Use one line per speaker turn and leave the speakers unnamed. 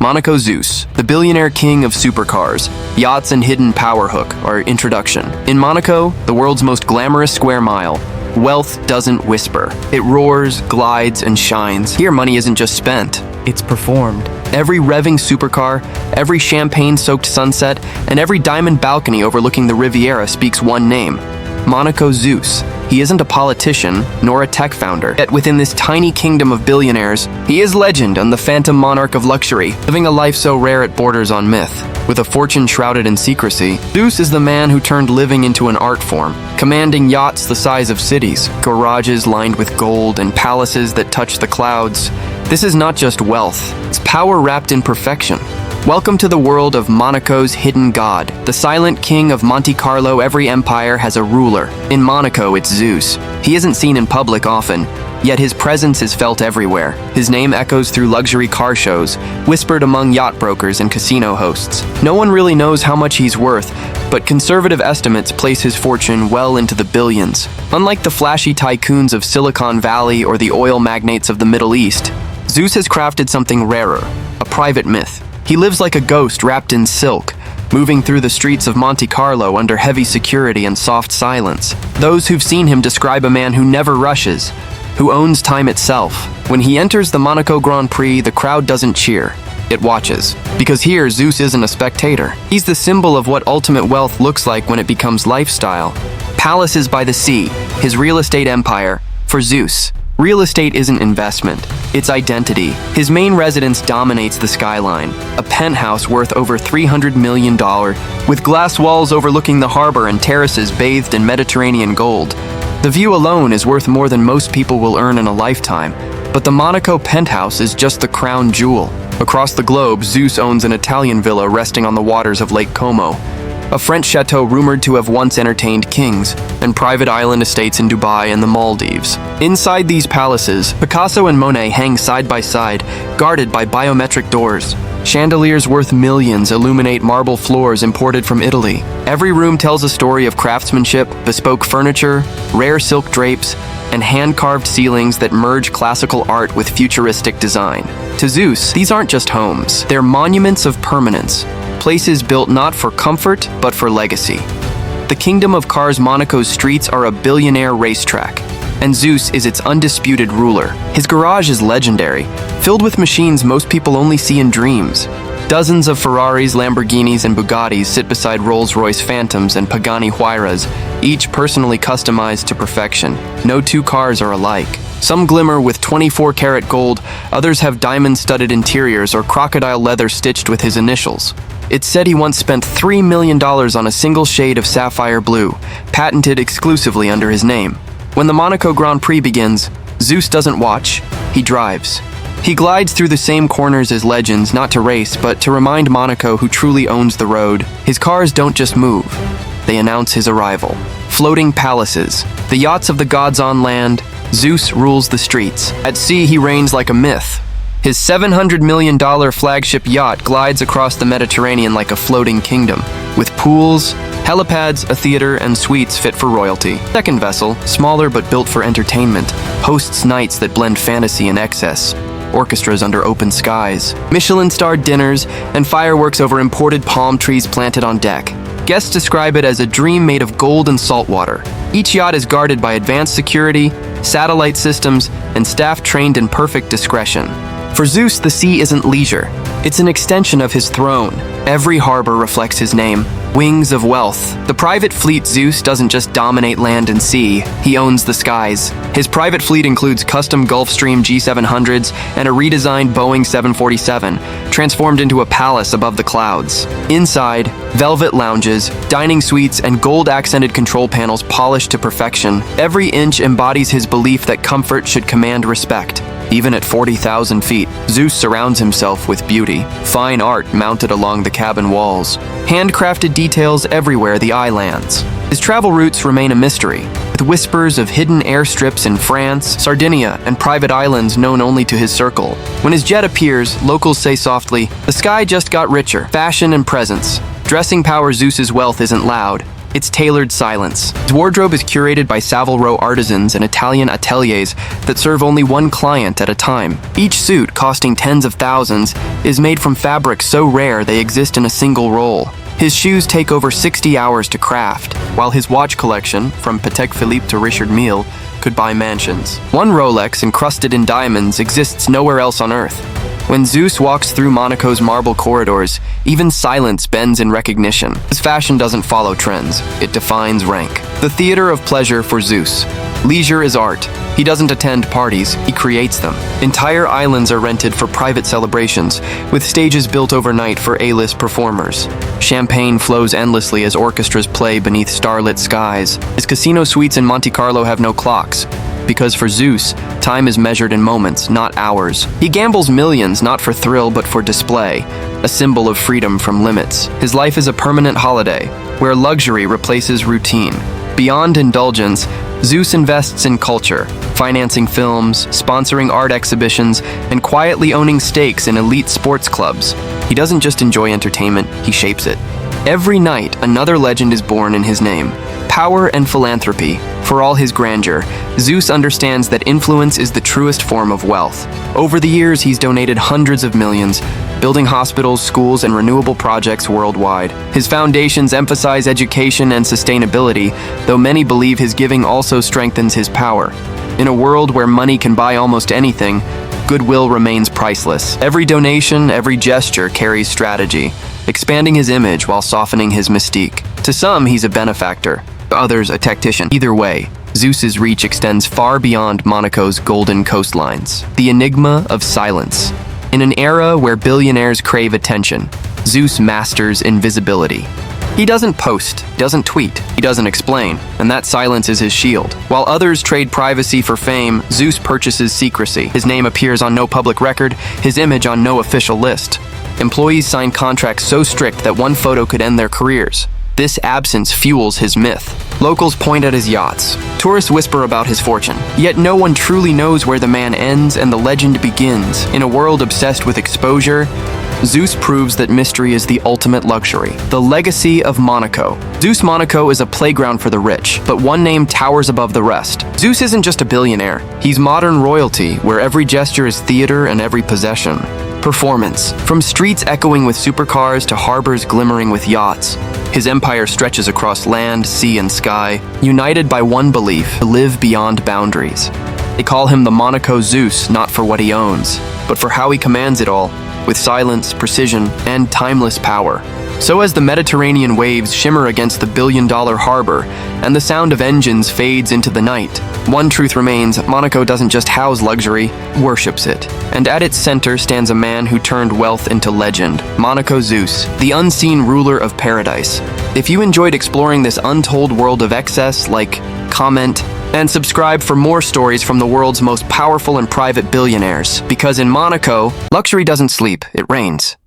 Monaco Zeus, the billionaire king of supercars, yachts and hidden power hook, our introduction. In Monaco, the world's most glamorous square mile, wealth doesn't whisper. It roars, glides, and shines. Here, money isn't just spent, it's performed. Every revving supercar, every champagne-soaked sunset, and every diamond balcony overlooking the Riviera speaks one name: Monaco Zeus. He isn't a politician, nor a tech founder. Yet within this tiny kingdom of billionaires, he is legend and the phantom monarch of luxury, living a life so rare it borders on myth. With a fortune shrouded in secrecy, Zeus is the man who turned living into an art form, commanding yachts the size of cities, garages lined with gold, and palaces that touch the clouds. This is not just wealth, it's power wrapped in perfection. Welcome to the world of Monaco's hidden god. The silent king of Monte Carlo. Every empire has a ruler. In Monaco, it's Zeus. He isn't seen in public often, yet his presence is felt everywhere. His name echoes through luxury car shows, whispered among yacht brokers and casino hosts. No one really knows how much he's worth, but conservative estimates place his fortune well into the billions. Unlike the flashy tycoons of Silicon Valley or the oil magnates of the Middle East, Zeus has crafted something rarer, a private myth. He lives like a ghost wrapped in silk, moving through the streets of Monte Carlo under heavy security and soft silence. Those who've seen him describe a man who never rushes, who owns time itself. When he enters the Monaco Grand Prix, the crowd doesn't cheer, it watches. Because here, Zeus isn't a spectator. He's the symbol of what ultimate wealth looks like when it becomes lifestyle. Palaces by the sea, his real estate empire. For Zeus, real estate isn't investment, it's identity. His main residence dominates the skyline, a penthouse worth over $300 million, with glass walls overlooking the harbor and terraces bathed in Mediterranean gold. The view alone is worth more than most people will earn in a lifetime, but the Monaco penthouse is just the crown jewel. Across the globe, Zeus owns an Italian villa resting on the waters of Lake Como, a French chateau rumored to have once entertained kings, and private island estates in Dubai and the Maldives. Inside these palaces, Picasso and Monet hang side by side, guarded by biometric doors. Chandeliers worth millions illuminate marble floors imported from Italy. Every room tells a story of craftsmanship, bespoke furniture, rare silk drapes, and hand-carved ceilings that merge classical art with futuristic design. To Zeus, these aren't just homes, they're monuments of permanence. Places built not for comfort, but for legacy. The Kingdom of Cars Monaco's streets are a billionaire racetrack, and Zeus is its undisputed ruler. His garage is legendary, filled with machines most people only see in dreams. Dozens of Ferraris, Lamborghinis, and Bugattis sit beside Rolls-Royce Phantoms and Pagani Huayras, each personally customized to perfection. No two cars are alike. Some glimmer with 24-karat gold, others have diamond-studded interiors or crocodile leather stitched with his initials. It's said he once spent $3 million on a single shade of sapphire blue, patented exclusively under his name. When the Monaco Grand Prix begins, Zeus doesn't watch, he drives. He glides through the same corners as legends, not to race, but to remind Monaco who truly owns the road. His cars don't just move, they announce his arrival. Floating palaces, the yachts of the gods on land, Zeus rules the streets. At sea, he reigns like a myth. His $700 million flagship yacht glides across the Mediterranean like a floating kingdom, with pools, helipads, a theater, and suites fit for royalty. Second vessel, smaller but built for entertainment, hosts nights that blend fantasy and excess, orchestras under open skies, Michelin-starred dinners, and fireworks over imported palm trees planted on deck. Guests describe it as a dream made of gold and salt water. Each yacht is guarded by advanced security, satellite systems, and staff trained in perfect discretion. For Zeus, the sea isn't leisure. It's an extension of his throne. Every harbor reflects his name. Wings of wealth. The private fleet Zeus doesn't just dominate land and sea, he owns the skies. His private fleet includes custom Gulfstream G700s and a redesigned Boeing 747, transformed into a palace above the clouds. Inside, velvet lounges, dining suites, and gold-accented control panels polished to perfection. Every inch embodies his belief that comfort should command respect. Even at 40,000 feet, Zeus surrounds himself with beauty. Fine art mounted along the cabin walls. Handcrafted details everywhere the eye lands. His travel routes remain a mystery, with whispers of hidden airstrips in France, Sardinia, and private islands known only to his circle. When his jet appears, locals say softly, "The sky just got richer." Fashion and presence. Dressing power Zeus's wealth isn't loud. It's tailored silence. His wardrobe is curated by Savile Row artisans and Italian ateliers that serve only one client at a time. Each suit, costing tens of thousands, is made from fabrics so rare they exist in a single roll. His shoes take over 60 hours to craft, while his watch collection, from Patek Philippe to Richard Mille, could buy mansions. One Rolex encrusted in diamonds exists nowhere else on Earth. When Zeus walks through Monaco's marble corridors, even silence bends in recognition. His fashion doesn't follow trends, it defines rank. The theater of pleasure for Zeus. Leisure is art. He doesn't attend parties, he creates them. Entire islands are rented for private celebrations, with stages built overnight for A-list performers. Champagne flows endlessly as orchestras play beneath starlit skies. His casino suites in Monte Carlo have no clocks, because for Zeus, time is measured in moments, not hours. He gambles millions not for thrill but for display, a symbol of freedom from limits. His life is a permanent holiday, where luxury replaces routine. Beyond indulgence, Zeus invests in culture, financing films, sponsoring art exhibitions, and quietly owning stakes in elite sports clubs. He doesn't just enjoy entertainment, he shapes it. Every night, another legend is born in his name. Power and philanthropy. For all his grandeur, Zeus understands that influence is the truest form of wealth. Over the years, he's donated hundreds of millions, building hospitals, schools, and renewable projects worldwide. His foundations emphasize education and sustainability, though many believe his giving also strengthens his power. In a world where money can buy almost anything, goodwill remains priceless. Every donation, every gesture carries strategy, expanding his image while softening his mystique. To some, he's a benefactor, to others a tactician. Either way, Zeus's reach extends far beyond Monaco's golden coastlines. The enigma of silence. In an era where billionaires crave attention, Zeus masters invisibility. He doesn't post, doesn't tweet, he doesn't explain, and that silence is his shield. While others trade privacy for fame, Zeus purchases secrecy. His name appears on no public record, his image on no official list. Employees sign contracts so strict that one photo could end their careers. This absence fuels his myth. Locals point at his yachts. Tourists whisper about his fortune. Yet no one truly knows where the man ends and the legend begins. In a world obsessed with exposure, Zeus proves that mystery is the ultimate luxury. The legacy of Monaco. Zeus Monaco is a playground for the rich, but one name towers above the rest. Zeus isn't just a billionaire. He's modern royalty, where every gesture is theater and every possession. Performance. From streets echoing with supercars to harbors glimmering with yachts, his empire stretches across land, sea, and sky, united by one belief: to live beyond boundaries. They call him the Monaco Zeus, not for what he owns, but for how he commands it all, with silence, precision, and timeless power. So as the Mediterranean waves shimmer against the billion-dollar harbor, and the sound of engines fades into the night, one truth remains: Monaco doesn't just house luxury, worships it. And at its center stands a man who turned wealth into legend, Monaco Zeus, the unseen ruler of paradise. If you enjoyed exploring this untold world of excess, like, comment, and subscribe for more stories from the world's most powerful and private billionaires. Because in Monaco, luxury doesn't sleep, it reigns.